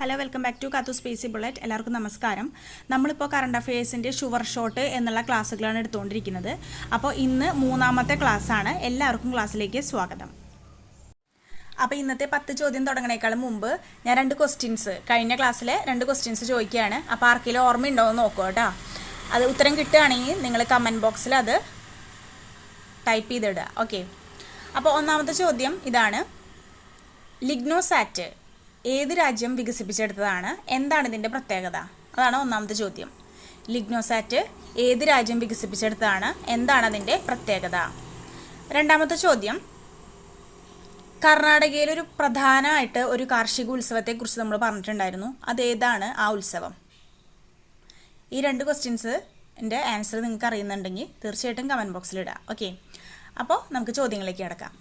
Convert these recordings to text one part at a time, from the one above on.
Hello welcome back to കാത്തു Spacey bullet. എല്ലാവർക്കും നമസ്കാരം. നമ്മളിപ്പോൾ കറണ്ട് അഫയേഴ്സിൻ്റെ ഷുവർ ഷോട്ട് എന്നുള്ള ക്ലാസ്സുകളാണ് എടുത്തുകൊണ്ടിരിക്കുന്നത്. അപ്പോൾ ഇന്ന് മൂന്നാമത്തെ ക്ലാസ്സാണ്. എല്ലാവർക്കും ക്ലാസ്സിലേക്ക് സ്വാഗതം. അപ്പോൾ ഇന്നത്തെ 10 ചോദ്യം തുടങ്ങണേക്കാളും മുമ്പ് ഞാൻ കഴിഞ്ഞ ക്ലാസ്സിലെ 2 ക്വസ്റ്റ്യൻസ് ചോദിക്കുകയാണ്. അപ്പോൾ ആർക്കെങ്കിലും ഓർമ്മയുണ്ടോ എന്ന് നോക്കുക കേട്ടോ. അത് ഉത്തരം കിട്ടുകയാണെങ്കിൽ നിങ്ങൾ കമൻറ്റ് ബോക്സിൽ അത് ടൈപ്പ് ചെയ്തിടുക. ഓക്കെ. അപ്പോൾ ഒന്നാമത്തെ ചോദ്യം ഇതാണ്: ലിഗ്നോസാറ്റ് ഏത് രാജ്യം വികസിപ്പിച്ചെടുത്തതാണ്? എന്താണ് ഇതിൻ്റെ പ്രത്യേകത? അതാണ് ഒന്നാമത്തെ ചോദ്യം. ലിഗ്നോസാറ്റ് ഏത് രാജ്യം വികസിപ്പിച്ചെടുത്തതാണ്? എന്താണ് അതിൻ്റെ പ്രത്യേകത? രണ്ടാമത്തെ ചോദ്യം: കർണാടകയിൽ ഒരു പ്രധാനമായിട്ട് ഒരു കാർഷിക ഉത്സവത്തെക്കുറിച്ച് നമ്മൾ പറഞ്ഞിട്ടുണ്ടായിരുന്നു. അതേതാണ് ആ ഉത്സവം? ഈ 2 ക്വസ്റ്റ്യൻസിൻ്റെ ആൻസർ നിങ്ങൾക്ക് അറിയുന്നുണ്ടെങ്കിൽ തീർച്ചയായിട്ടും കമൻറ്റ് ബോക്സിലിടുക. ഓക്കെ. അപ്പോൾ നമുക്ക് ചോദ്യങ്ങളിലേക്ക് കിടക്കാം.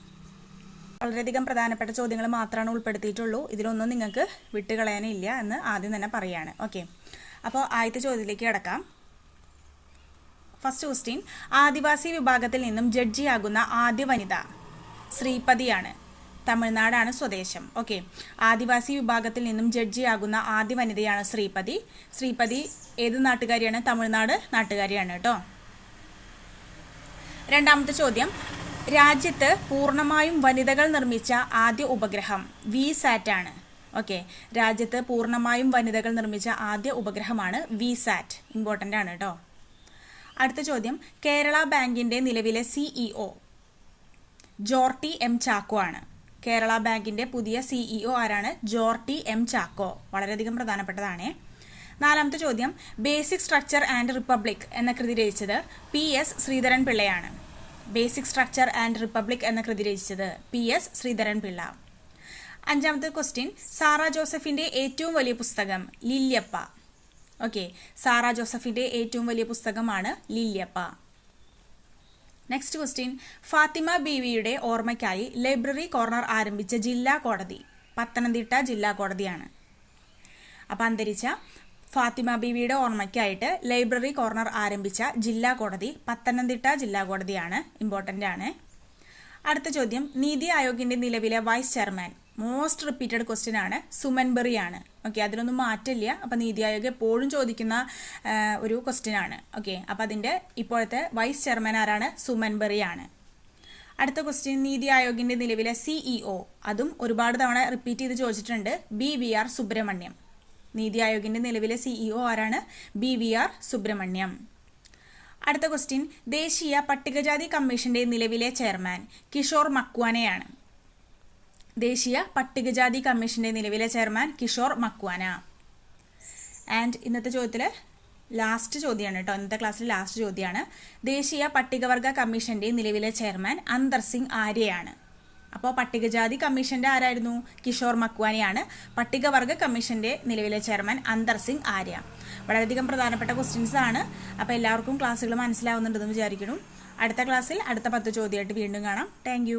വളരെയധികം പ്രധാനപ്പെട്ട ചോദ്യങ്ങൾ മാത്രമാണ് ഉൾപ്പെടുത്തിയിട്ടുള്ളൂ. ഇതിലൊന്നും നിങ്ങൾക്ക് വിട്ടുകളയാനില്ല എന്ന് ആദ്യം തന്നെ പറയുകയാണ്. ഓക്കെ. അപ്പോൾ ആദ്യത്തെ ചോദ്യത്തിലേക്ക് കിടക്കാം. ഫസ്റ്റ് ക്വസ്റ്റ്യൻ: ആദിവാസി വിഭാഗത്തിൽ നിന്നും ജഡ്ജിയാകുന്ന ആദ്യ വനിത ശ്രീപതിയാണ്. തമിഴ്നാടാണ് സ്വദേശം. ഓക്കെ. ആദിവാസി വിഭാഗത്തിൽ നിന്നും ജഡ്ജിയാകുന്ന ആദ്യ വനിതയാണ് ശ്രീപതി. ശ്രീപതി ഏത് നാട്ടുകാരിയാണ്? തമിഴ്നാട് നാട്ടുകാരിയാണ് കേട്ടോ. രണ്ടാമത്തെ ചോദ്യം: രാജ്യത്ത് പൂർണ്ണമായും വനിതകൾ നിർമ്മിച്ച ആദ്യ ഉപഗ്രഹം വിസാറ്റ് ആണ്. ഓക്കെ. രാജ്യത്ത് പൂർണ്ണമായും വനിതകൾ നിർമ്മിച്ച ആദ്യ ഉപഗ്രഹമാണ് വിസാറ്റ്. ഇമ്പോർട്ടൻ്റ് ആണ് കേട്ടോ. അടുത്ത ചോദ്യം: കേരള ബാങ്കിൻ്റെ നിലവിലെ CEO ജോർട്ടി എം ചാക്കോ ആണ്. കേരള ബാങ്കിൻ്റെ പുതിയ CEO ആരാണ്? ജോർട്ടി എം ചാക്കോ. വളരെയധികം പ്രധാനപ്പെട്ടതാണ്. നാലാമത്തെ ചോദ്യം: ബേസിക് സ്ട്രക്ചർ ആൻഡ് റിപ്പബ്ലിക് എന്ന കൃതി രചിച്ചത് PS ശ്രീധരൻ പിള്ളയാണ്. ബേസിക് സ്ട്രക്ചർ ആൻഡ് റിപ്പബ്ലിക് എന്ന കൃതി രചിച്ചത് PS ശ്രീധരൻ പിള്ള. അഞ്ചാമത്തെ ക്വസ്റ്റ്യൻ: സാറ ജോസഫിൻ്റെ ഏറ്റവും വലിയ പുസ്തകം ലില്യപ്പ. ഓക്കെ. സാറ ജോസഫിൻ്റെ ഏറ്റവും വലിയ പുസ്തകമാണ് ലില്യപ്പ. നെക്സ്റ്റ് ക്വസ്റ്റ്യൻ: ഫാത്തിമ ബീവിയുടെ ഓർമ്മയ്ക്കായി ലൈബ്രറി കോർണർ ആരംഭിച്ച ജില്ലാ കോടതി പത്തനംതിട്ട ജില്ലാ കോടതിയാണ്. അപ്പം അന്തരിച്ച ഫാത്തിമ ബീവിയുടെ ഓർമ്മയ്ക്കായിട്ട് ലൈബ്രറി കോർണർ ആരംഭിച്ച ജില്ലാ കോടതി പത്തനംതിട്ട ജില്ലാ കോടതിയാണ്. ഇമ്പോർട്ടൻ്റ് ആണ്. അടുത്ത ചോദ്യം: നീതി ആയോഗിൻ്റെ നിലവിലെ vice chairman, most repeated question ആണ്, സുമൻ ബെറി ആണ്. ഓക്കെ. അതിനൊന്നും മാറ്റില്ല. അപ്പോൾ നീതി ആയോഗ് എപ്പോഴും ചോദിക്കുന്ന ഒരു ക്വസ്റ്റ്യൻ ആണ്. ഓക്കെ. അപ്പോൾ അതിൻ്റെ ഇപ്പോഴത്തെ വൈസ് ചെയർമാൻ ആരാണ്? സുമൻ ബെറി ആണ്. അടുത്ത ക്വസ്റ്റ്യൻ: നീതി ആയോഗിൻ്റെ നിലവിലെ CEO, അതും ഒരുപാട് തവണ റിപ്പീറ്റ് ചെയ്ത് ചോദിച്ചിട്ടുണ്ട്, BVR സുബ്രഹ്മണ്യം. നീതി ആയോഗിൻ്റെ നിലവിലെ CEO ആരാണ്? BVR സുബ്രഹ്മണ്യം. അടുത്ത ക്വസ്റ്റ്യൻ: ദേശീയ പട്ടികജാതി കമ്മീഷന്റെ നിലവിലെ ചെയർമാൻ കിഷോർ മക്വാനയാണ്. ദേശീയ പട്ടികജാതി കമ്മീഷന്റെ നിലവിലെ ചെയർമാൻ കിഷോർ മക്വാന. ആൻഡ് ഇന്നത്തെ ചോദ്യത്തിൽ ലാസ്റ്റ് ചോദ്യമാണ് കേട്ടോ. ഇന്നത്തെ ക്ലാസ്സിൽ ലാസ്റ്റ് ചോദ്യമാണ്. ദേശീയ പട്ടികവർഗ കമ്മീഷന്റെ നിലവിലെ ചെയർമാൻ അന്തർ സിംഗ് ആര്യയാണ്. അപ്പോൾ പട്ടികജാതി കമ്മീഷൻ്റെ ആരായിരുന്നു? കിഷോർ മക്വാനയാണ്. പട്ടികവർഗ കമ്മീഷൻ്റെ നിലവിലെ ചെയർമാൻ അന്തർ സിംഗ് ആര്യ. വളരെയധികം പ്രധാനപ്പെട്ട ക്വസ്റ്റ്യൻസ് ആണ്. അപ്പോൾ എല്ലാവർക്കും ക്ലാസ്സുകൾ മനസ്സിലാവുന്നുണ്ടെന്ന് വിചാരിക്കുന്നു. അടുത്ത ക്ലാസ്സിൽ അടുത്ത 10 ചോദ്യമായിട്ട് വീണ്ടും കാണാം. താങ്ക്